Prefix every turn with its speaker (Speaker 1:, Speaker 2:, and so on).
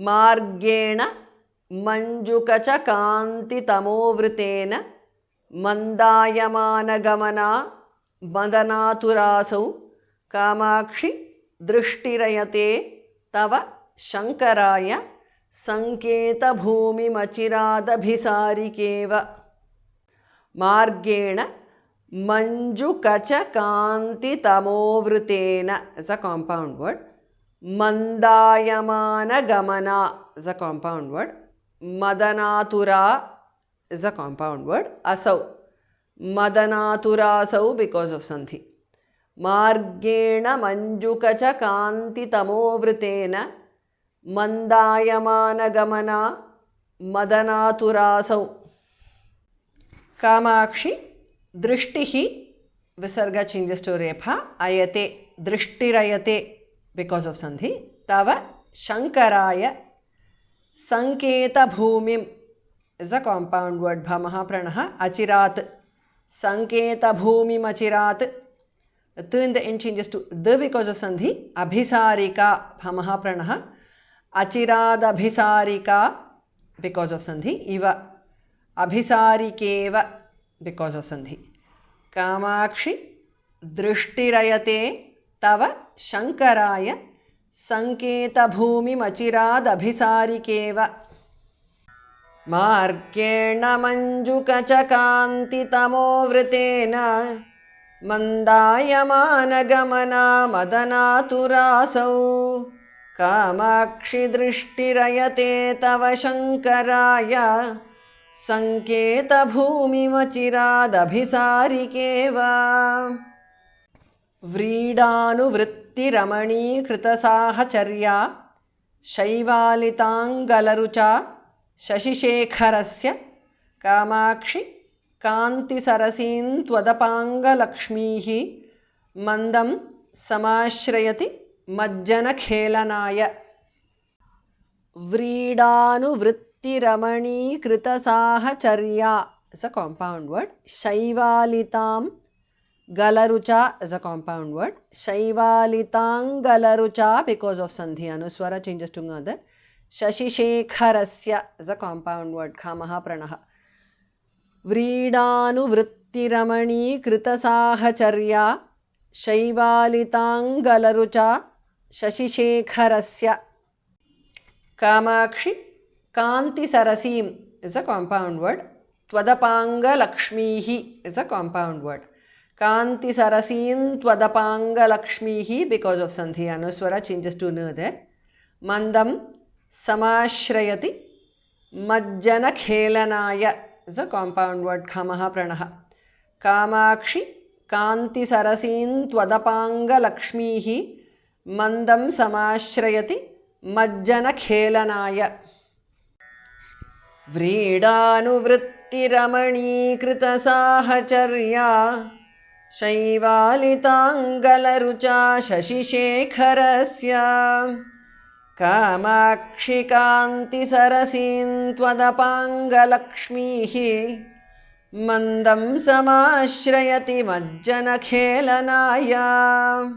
Speaker 1: मार्गेण मञ्जुकचकान्तितमोवृतेन मन्दायमानगमना मदनातुरासौ कामाक्षि दृष्टिरयते तव शङ्कराय सङ्केतभूमिमचिरादभिसारिकेव मार्गेण मञ्जुकचकान्तितमोवृतेन is a compound word. Mandayamanagama is a compound word. Madanatura is a compound word. Asau. Madanaturasau because of sandhi. Margena manjukachakantitamovritena Mandayamanagamana Madanaturasau. Kamakshi Drishtihi Visarga changes to Repha Ayate Drishtirayate because of sandhi. Tava Shankaraya Sanketa Bhumim is a compound word. Bhamaha Pranaha Achirat Sanketa Bhumim Achirat. The th in the end changes to the because of sandhi. Abhisarika Bhamaha Pranaha Achirad Abhisarika because of sandhi. Iva Abhisarikeva because of sandhi. Kamakshi Drishtirayate Tava Shankaraya Sanketa Bhumi Machirad Abhisarikeva Margena Manjukachakantitamovritena Mandayamanagamana Madanaturasau Kamakshi Drishtirayate Tava Shankaraya Sanketa Bhumi Machiradabhisarikeva Vridanu Vritti Ramani Kritasahacharya Shaivalitangalarucha Shashishekharasya Kamakshi Kanti Sarasin Twadapanga Lakshmihi Mandam Samashrayati Majjana Khelanaya Vridanu Vritti Ramani Kritasahacharya is a compound word. Shaivalitam Galarucha is a compound word. Shaivalitang Galarucha because of sandhi anuswara changes to another. Shashishekharasya is a compound word. Khamaha pranaha. Vridanu Vritti Ramani Kritasahacharya Shaivalitang Galarucha Shashishekharasya Kamakshi Kanti Sarasim is a compound word. Twadapanga Lakshmihi is a compound word. Kanti Sarasin Twadapanga Lakshmihi because of sandhi anuswara changes to nu there. Mandam Samashrayati Majjana Khelanaya is a compound word. Khamaha pranaha. Kamakshi Kanti Sarasin Twadapanga Lakshmihi Mandam Samashrayati Majjana Khelanaya Vridanu Vritti Ramani Kritasahacharya Shaivalitangalarucha Shashishekharasya Kamakshi Kanti Sarasin Twadapanga Lakshmihi Mandam Samashrayati Majjana Khelanaya